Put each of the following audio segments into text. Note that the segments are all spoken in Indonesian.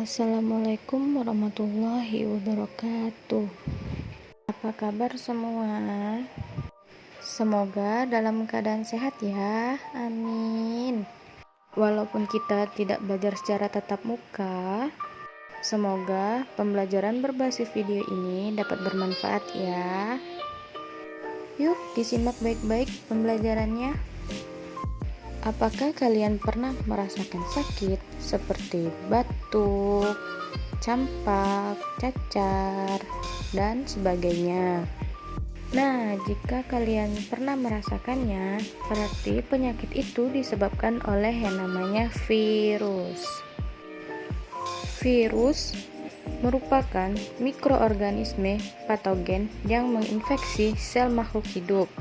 Assalamualaikum warahmatullahi wabarakatuh. Apa kabar semua? Semoga dalam keadaan sehat ya. Amin. Walaupun kita tidak belajar secara tatap muka, semoga pembelajaran berbasis video ini dapat bermanfaat ya. Yuk disimak baik-baik pembelajarannya. Apakah kalian pernah merasakan sakit seperti batuk, campak, cacar, dan sebagainya? Nah, jika kalian pernah merasakannya, berarti penyakit itu disebabkan oleh yang namanya virus. Virus merupakan mikroorganisme patogen yang menginfeksi sel makhluk hidup.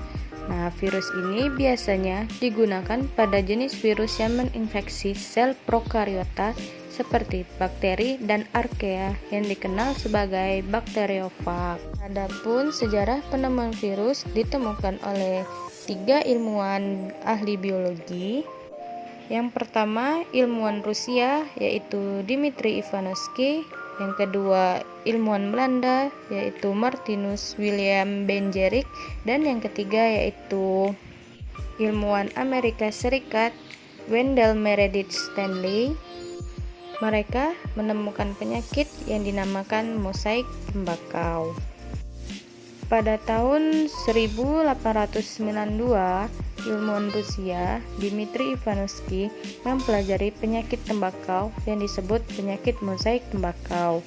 Nah, virus ini biasanya digunakan pada jenis virus yang menginfeksi sel prokariota seperti bakteri dan archaea yang dikenal sebagai bakteriofag. Adapun sejarah penemuan virus ditemukan oleh 3 ilmuwan ahli biologi. Yang pertama, ilmuwan Rusia yaitu Dmitri Ivanovsky. Yang kedua, ilmuwan Belanda yaitu Martinus William Benjerik, dan yang ketiga yaitu ilmuwan Amerika Serikat Wendell Meredith Stanley. Mereka menemukan penyakit yang dinamakan mosaik tembakau. Pada tahun 1892, ilmuwan Rusia Dmitri Ivanovsky mempelajari penyakit tembakau yang disebut penyakit mosaik tembakau.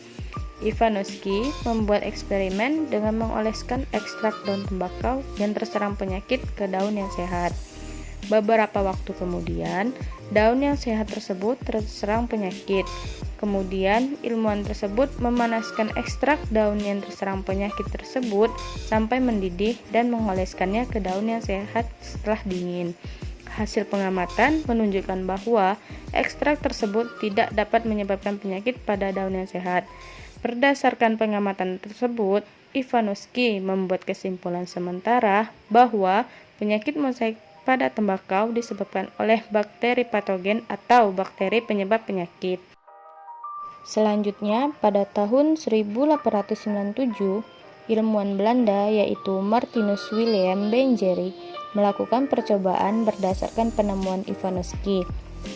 Ivanovsky membuat eksperimen dengan mengoleskan ekstrak daun tembakau yang terserang penyakit ke daun yang sehat. Beberapa waktu kemudian, daun yang sehat tersebut terserang penyakit. Kemudian, ilmuwan tersebut memanaskan ekstrak daun yang terserang penyakit tersebut sampai mendidih dan mengoleskannya ke daun yang sehat setelah dingin. Hasil pengamatan menunjukkan bahwa ekstrak tersebut tidak dapat menyebabkan penyakit pada daun yang sehat. Berdasarkan pengamatan tersebut, Ivanovsky membuat kesimpulan sementara bahwa penyakit mosaik pada tembakau disebabkan oleh bakteri patogen atau bakteri penyebab penyakit. Selanjutnya, pada tahun 1897, ilmuwan Belanda yaitu Martinus William Benjerik melakukan percobaan berdasarkan penemuan Ivanovsky.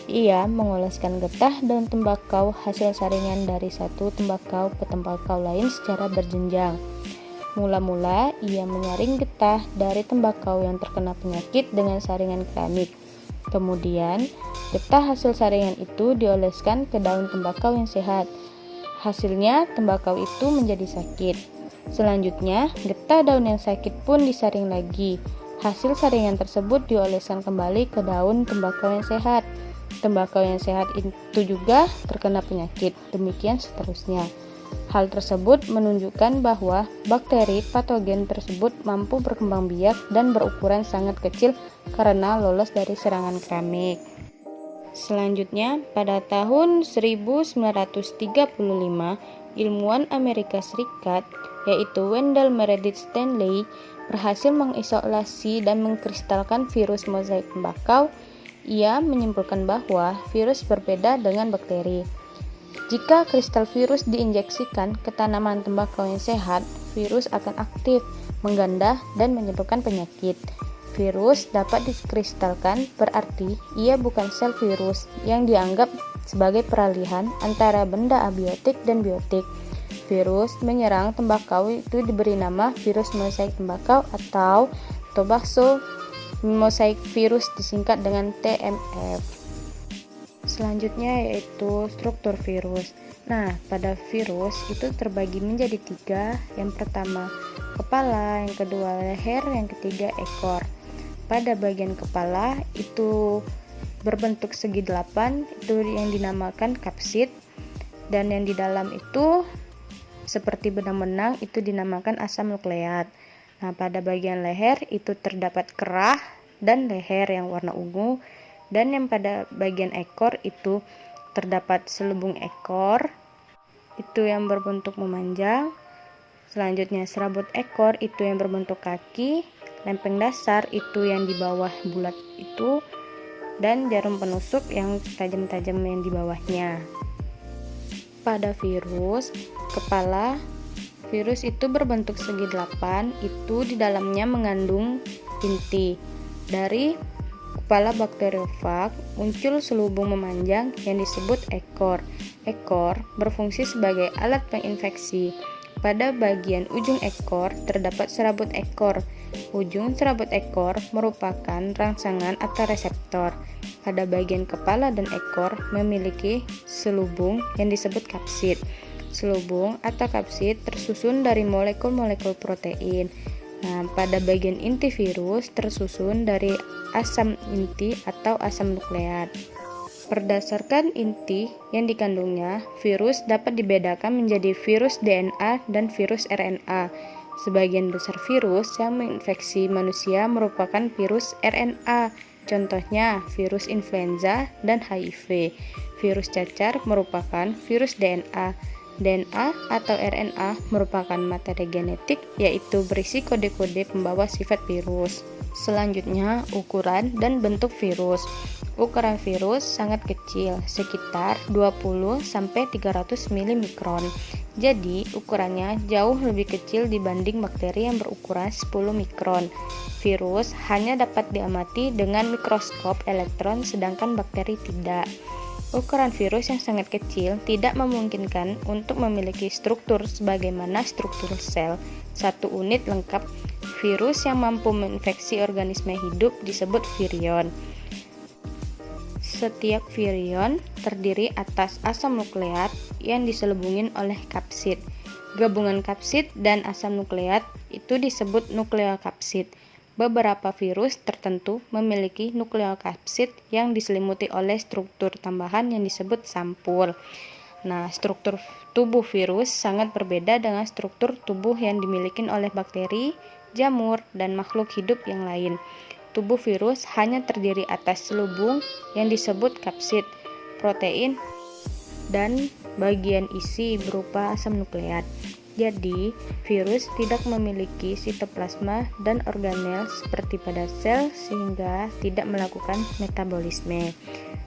Ia mengoleskan getah daun tembakau hasil saringan dari satu tembakau ke tembakau lain secara berjenjang. Mula-mula ia menyaring getah dari tembakau yang terkena penyakit dengan saringan keramik. Kemudian, getah hasil saringan itu dioleskan ke daun tembakau yang sehat. Hasilnya, tembakau itu menjadi sakit. Selanjutnya, getah daun yang sakit pun disaring lagi. Hasil saringan tersebut dioleskan kembali ke daun tembakau yang sehat. Tembakau yang sehat itu juga terkena penyakit. Demikian seterusnya. Hal tersebut menunjukkan bahwa bakteri patogen tersebut mampu berkembang biak dan berukuran sangat kecil karena lolos dari serangan keramik. Selanjutnya, pada tahun 1935, ilmuwan Amerika Serikat yaitu Wendell Meredith Stanley berhasil mengisolasi dan mengkristalkan virus mosaik tembakau. Ia menyimpulkan bahwa virus berbeda dengan bakteri. Jika kristal virus diinjeksikan ke tanaman tembakau yang sehat, virus akan aktif, mengganda, dan menyebabkan penyakit. Virus dapat dikristalkan, berarti ia bukan sel virus yang dianggap sebagai peralihan antara benda abiotik dan biotik. Virus menyerang tembakau itu diberi nama virus mosaik tembakau atau tobacco mosaic virus, disingkat dengan TMF. Selanjutnya yaitu struktur virus. Nah, pada virus itu terbagi menjadi 3. Yang pertama kepala, yang kedua leher, yang ketiga ekor. Pada bagian kepala itu berbentuk segi 8, itu yang dinamakan kapsid, dan yang di dalam itu seperti benang-benang itu dinamakan asam nukleat. Nah, pada bagian leher itu terdapat kerah dan leher yang warna ungu. Dan yang pada bagian ekor itu terdapat selubung ekor, itu yang berbentuk memanjang. Selanjutnya serabut ekor itu yang berbentuk kaki, lempeng dasar itu yang di bawah bulat itu, dan jarum penusuk yang tajam-tajam yang di bawahnya. Pada virus, kepala virus itu berbentuk segi 8, itu di dalamnya mengandung inti. Dari kepala bakteriofag muncul selubung memanjang yang disebut ekor. Ekor berfungsi sebagai alat penginfeksi. Pada bagian ujung ekor terdapat serabut ekor. Ujung serabut ekor merupakan rangsangan atau reseptor. Pada bagian kepala dan ekor memiliki selubung yang disebut kapsid. Selubung atau kapsid tersusun dari molekul-molekul protein. Nah, pada bagian inti virus tersusun dari asam inti atau asam nukleat. Berdasarkan inti yang dikandungnya, virus dapat dibedakan menjadi virus DNA dan virus RNA. Sebagian besar virus yang menginfeksi manusia merupakan virus RNA. Contohnya, virus influenza dan HIV. Virus cacar merupakan virus DNA. DNA atau RNA merupakan materi genetik, yaitu berisi kode-kode pembawa sifat virus. Selanjutnya, ukuran dan bentuk virus. Ukuran virus sangat kecil, sekitar 20-300 mg. Jadi, ukurannya jauh lebih kecil dibanding bakteri yang berukuran 10 mikron. Virus hanya dapat diamati dengan mikroskop elektron, sedangkan bakteri tidak. Ukuran virus yang sangat kecil tidak memungkinkan untuk memiliki struktur sebagaimana struktur sel. Satu unit lengkap virus yang mampu menginfeksi organisme hidup disebut virion. Setiap virion terdiri atas asam nukleat yang diselubungin oleh kapsid. Gabungan kapsid dan asam nukleat itu disebut nukleokapsid. Beberapa virus tertentu memiliki nukleokapsid yang diselimuti oleh struktur tambahan yang disebut sampul. Nah, struktur tubuh virus sangat berbeda dengan struktur tubuh yang dimiliki oleh bakteri, jamur, dan makhluk hidup yang lain. Tubuh virus hanya terdiri atas selubung yang disebut kapsid, protein, dan bagian isi berupa asam nukleat. Jadi, virus tidak memiliki sitoplasma dan organel seperti pada sel sehingga tidak melakukan metabolisme.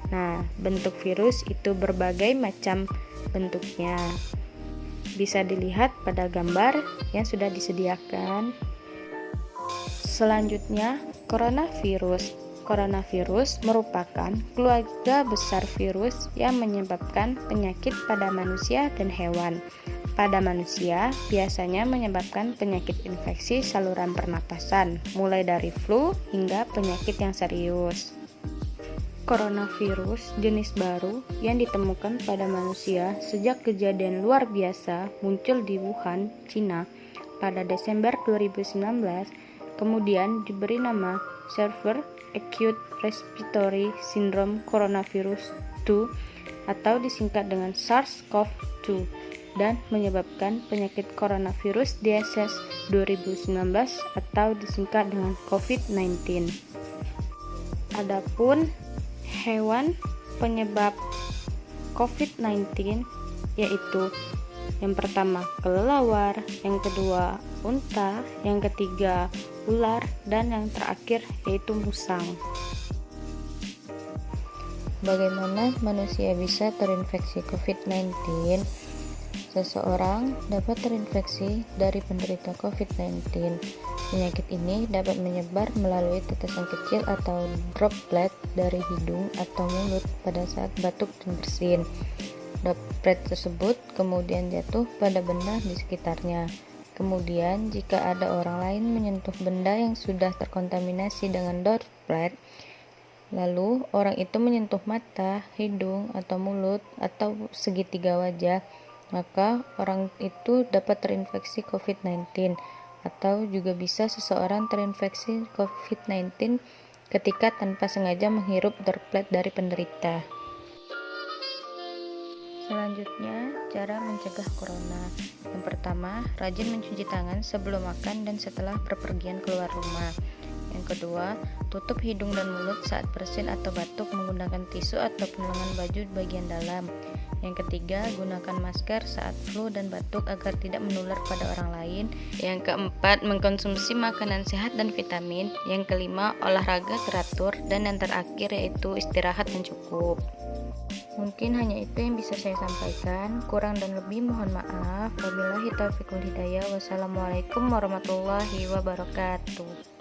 Nah, bentuk virus itu berbagai macam bentuknya. Bisa dilihat pada gambar yang sudah disediakan. Selanjutnya, coronavirus. Coronavirus merupakan keluarga besar virus yang menyebabkan penyakit pada manusia dan hewan. Pada manusia, biasanya menyebabkan penyakit infeksi saluran pernapasan, mulai dari flu hingga penyakit yang serius. Coronavirus jenis baru yang ditemukan pada manusia sejak kejadian luar biasa muncul di Wuhan, Cina pada Desember 2019. Kemudian diberi nama Severe Acute Respiratory Syndrome Coronavirus 2 atau disingkat dengan SARS-CoV-2 dan menyebabkan penyakit coronavirus disease 2019 atau disingkat dengan COVID-19. Adapun hewan penyebab COVID-19 yaitu yang pertama kelelawar, yang kedua unta, yang ketiga ular, dan yang terakhir yaitu musang. Bagaimana manusia bisa terinfeksi COVID-19? Seseorang dapat terinfeksi dari penderita COVID-19. Penyakit ini dapat menyebar melalui tetesan kecil atau droplet dari hidung atau mulut pada saat batuk dan bersin. Droplet tersebut kemudian jatuh pada benda di sekitarnya. Kemudian, jika ada orang lain menyentuh benda yang sudah terkontaminasi dengan droplet, lalu orang itu menyentuh mata, hidung, atau mulut, atau segitiga wajah, maka orang itu dapat terinfeksi COVID-19, atau juga bisa seseorang terinfeksi COVID-19 ketika tanpa sengaja menghirup droplet dari penderita. Selanjutnya, cara mencegah corona. Yang pertama, rajin mencuci tangan sebelum makan dan setelah bepergian keluar rumah. Yang kedua, tutup hidung dan mulut saat bersin atau batuk menggunakan tisu ataupun lengan baju bagian dalam. Yang ketiga, gunakan masker saat flu dan batuk agar tidak menular pada orang lain. Yang keempat, mengkonsumsi makanan sehat dan vitamin. Yang kelima, olahraga teratur. Dan yang terakhir yaitu istirahat yang cukup. Mungkin hanya itu yang bisa saya sampaikan. Kurang dan lebih mohon maaf. Wabillahi taufiq wal hidayah. Wassalamualaikum warahmatullahi wabarakatuh.